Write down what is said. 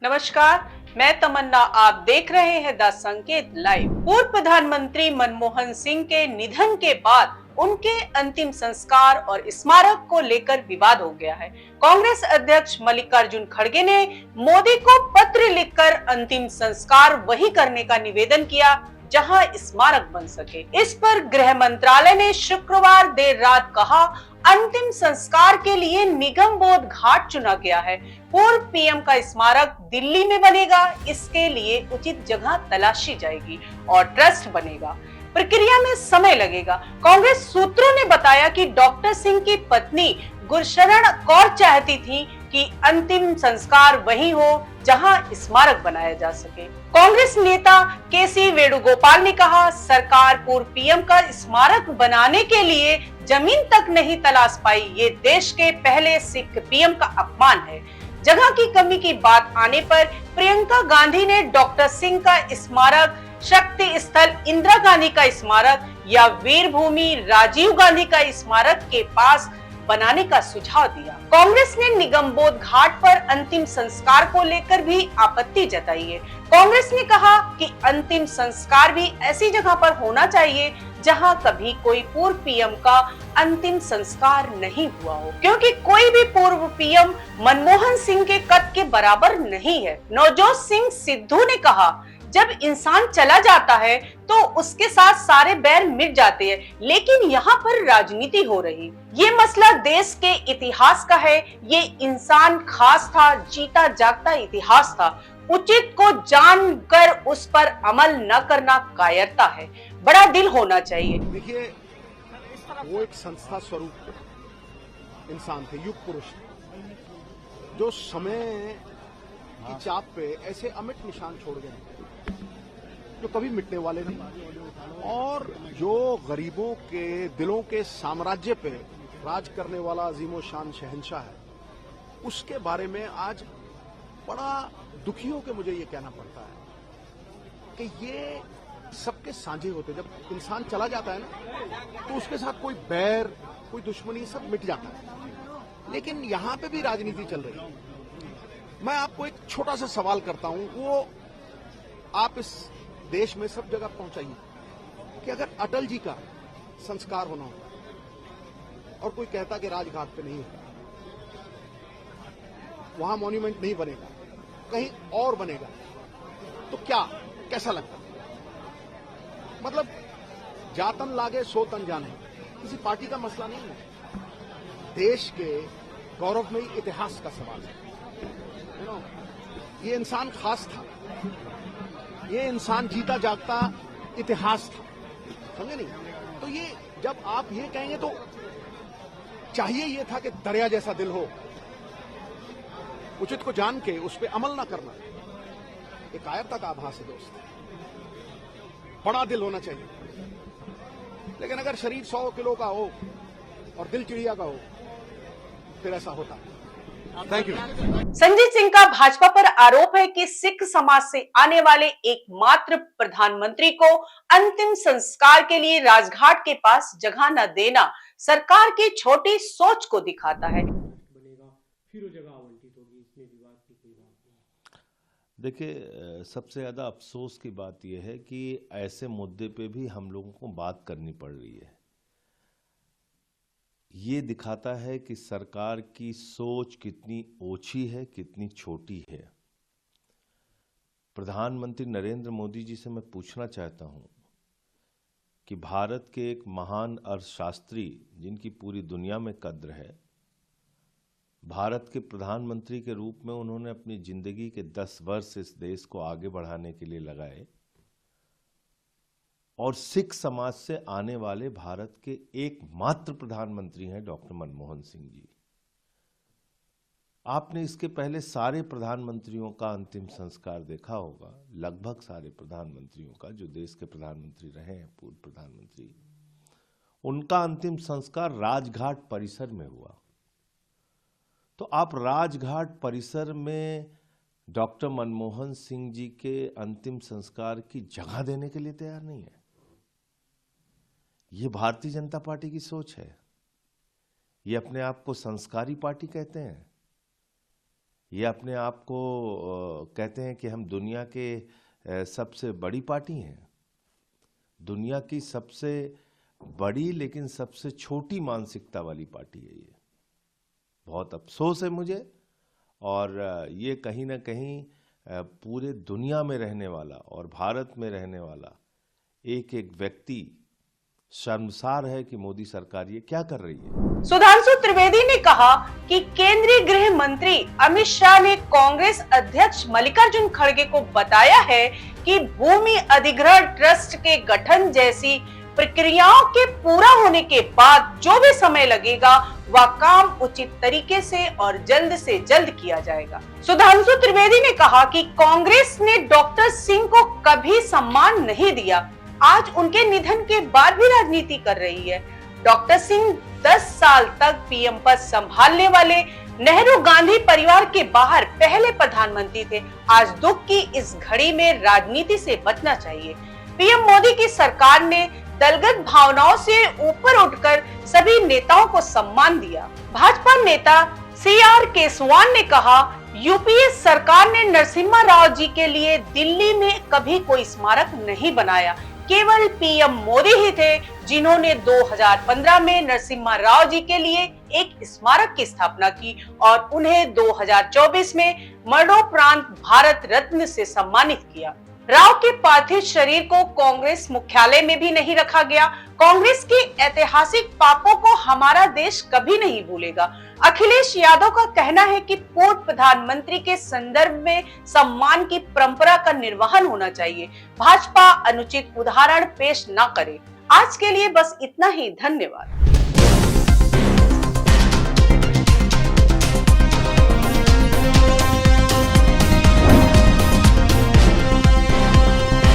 नमस्कार, मैं तमन्ना। आप देख रहे हैं द संकेत लाइव। पूर्व प्रधानमंत्री मनमोहन सिंह के निधन के बाद उनके अंतिम संस्कार और स्मारक को लेकर विवाद हो गया है। कांग्रेस अध्यक्ष मल्लिकार्जुन खड़गे ने मोदी को पत्र लिखकर अंतिम संस्कार वही करने का निवेदन किया जहां स्मारक बन सके। इस पर गृह मंत्रालय ने शुक्रवार देर रात कहा, अंतिम संस्कार के लिए निगम बोध घाट चुना गया है। पूर्व पीएम का स्मारक दिल्ली में बनेगा, इसके लिए उचित जगह तलाशी जाएगी और ट्रस्ट बनेगा। प्रक्रिया में समय लगेगा। कांग्रेस सूत्रों ने बताया कि डॉक्टर सिंह की पत्नी गुरशरण कौर चाहती थी कि अंतिम संस्कार वहीं हो जहां स्मारक बनाया जा सके। कांग्रेस नेता केसी वेणुगोपाल ने कहा, सरकार पूर्व पीएम का स्मारक बनाने के लिए जमीन तक नहीं तलाश पाई। ये देश के पहले सिख पीएम का अपमान है। जगह की कमी की बात आने पर प्रियंका गांधी ने डॉक्टर सिंह का स्मारक, शक्ति स्थल इंदिरा गांधी का स्मारक या वीर भूमि राजीव गांधी का स्मारक के पास बनाने का सुझाव दिया। कांग्रेस ने निगम बोध घाट पर अंतिम संस्कार को लेकर भी आपत्ति जताई है। कांग्रेस ने कहा कि अंतिम संस्कार भी ऐसी जगह पर होना चाहिए जहां कभी कोई पूर्व पीएम का अंतिम संस्कार नहीं हुआ हो, क्योंकि कोई भी पूर्व पीएम मनमोहन सिंह के कद के बराबर नहीं है। नवजोत सिंह सिद्धू ने कहा, जब इंसान चला जाता है तो उसके साथ सारे बैर मिट जाते हैं, लेकिन यहाँ पर राजनीति हो रही। ये मसला देश के इतिहास का है। ये इंसान खास था, जीता जागता इतिहास था। उचित को जानकर उस पर अमल न करना कायरता है। बड़ा दिल होना चाहिए। देखिए, वो एक संस्था स्वरूप इंसान थे, युग पुरुष थे, जो समय की चाप पे ऐसे अमिट निशान छोड़ गए जो कभी मिटने वाले नहीं, और जो गरीबों के दिलों के साम्राज्य पे राज करने वाला अजीमो शान शहंशाह है, उसके बारे में आज बड़ा दुखी होकर मुझे ये कहना पड़ता है कि ये सबके साझे होते। जब इंसान चला जाता है ना, तो उसके साथ कोई बैर, कोई दुश्मनी, सब मिट जाता है। लेकिन यहां पे भी राजनीति चल रही है। मैं आपको एक छोटा सा सवाल करता हूं, वो आप इस देश में सब जगह पहुंचाइए कि अगर अटल जी का संस्कार होना होता और कोई कहता कि राजघाट पे नहीं होता, वहां मॉन्यूमेंट नहीं बनेगा, कहीं और बनेगा, तो क्या कैसा लगता? मतलब जातन लागे सो तन जाने, किसी पार्टी का मसला नहीं है, देश के गौरवमयी इतिहास का सवाल है। ये इंसान खास था, ये इंसान जीता जागता इतिहास था, समझे नहीं? तो ये जब आप ये कहेंगे तो चाहिए ये था कि दरिया जैसा दिल हो, उचित को जान के उस पर अमल ना करना, एक कायरता का आभास है दोस्त। बड़ा दिल होना चाहिए, लेकिन अगर शरीर 100 किलो का हो और दिल चिड़िया का हो, फिर ऐसा होता है। Thank you. संजीत सिंह का भाजपा पर आरोप है कि सिख समाज से आने वाले एकमात्र प्रधानमंत्री को अंतिम संस्कार के लिए राजघाट के पास जगह न देना सरकार की छोटी सोच को दिखाता है। बनेगा, फिर वो जगह आवंटित होगी, इसमें विवाद की कोई बात नहीं। देखिए, सबसे ज़्यादा अफसोस की बात यह है कि ऐसे मुद्दे पे भी हम लोगों को बात करनी पड़ रही है। ये दिखाता है कि सरकार की सोच कितनी ओछी है, कितनी छोटी है। प्रधानमंत्री नरेंद्र मोदी जी से मैं पूछना चाहता हूं कि भारत के एक महान अर्थशास्त्री, जिनकी पूरी दुनिया में कद्र है, भारत के प्रधानमंत्री के रूप में उन्होंने अपनी जिंदगी के 10 वर्ष इस देश को आगे बढ़ाने के लिए लगाए, और सिख समाज से आने वाले भारत के एकमात्र प्रधानमंत्री हैं डॉक्टर मनमोहन सिंह जी। आपने इसके पहले सारे प्रधानमंत्रियों का अंतिम संस्कार देखा होगा, लगभग सारे प्रधानमंत्रियों का, जो देश के प्रधानमंत्री रहे हैं, पूर्व प्रधानमंत्री, उनका अंतिम संस्कार राजघाट परिसर में हुआ। तो आप राजघाट परिसर में डॉक्टर मनमोहन सिंह जी के अंतिम संस्कार की जगह देने के लिए तैयार नहीं है। ये भारतीय जनता पार्टी की सोच है। ये अपने आप को संस्कारी पार्टी कहते हैं। ये अपने आप को कहते हैं कि हम दुनिया के सबसे बड़ी पार्टी हैं। दुनिया की सबसे बड़ी लेकिन सबसे छोटी मानसिकता वाली पार्टी है ये। बहुत अफसोस है मुझे, और ये कहीं ना कहीं पूरे दुनिया में रहने वाला और भारत में रहने वाला एक एक व्यक्ति शर्मसार है कि मोदी सरकार ये क्या कर रही है। सुधांशु त्रिवेदी ने कहा कि केंद्रीय गृह मंत्री अमित शाह ने कांग्रेस अध्यक्ष मल्लिकार्जुन खड़गे को बताया है कि भूमि अधिग्रहण ट्रस्ट के गठन जैसी प्रक्रियाओं के पूरा होने के बाद जो भी समय लगेगा वह काम उचित तरीके से और जल्द से जल्द किया जाएगा। सुधांशु त्रिवेदी ने कहा कि कांग्रेस ने डॉक्टर सिंह को कभी सम्मान नहीं दिया, आज उनके निधन के बाद भी राजनीति कर रही है। डॉक्टर सिंह 10 साल तक पीएम पद संभालने वाले नेहरू गांधी परिवार के बाहर पहले प्रधानमंत्री थे। आज दुख की इस घड़ी में राजनीति से बचना चाहिए। पीएम मोदी की सरकार ने दलगत भावनाओं से ऊपर उठकर सभी नेताओं को सम्मान दिया। भाजपा नेता CR केसवान ने कहा, यूपीए सरकार ने नरसिम्हा राव जी के लिए दिल्ली में कभी कोई स्मारक नहीं बनाया। केवल पीएम मोदी ही थे जिन्होंने 2015 में नरसिम्हा राव जी के लिए एक स्मारक की स्थापना की और उन्हें 2024 में मरणोपरांत भारत रत्न से सम्मानित किया। राव के पार्थिव शरीर को कांग्रेस मुख्यालय में भी नहीं रखा गया। कांग्रेस के ऐतिहासिक पापों को हमारा देश कभी नहीं भूलेगा। अखिलेश यादव का कहना है कि पूर्व प्रधानमंत्री के संदर्भ में सम्मान की परंपरा का निर्वहन होना चाहिए। भाजपा अनुचित उदाहरण पेश न करे। आज के लिए बस इतना ही। धन्यवाद।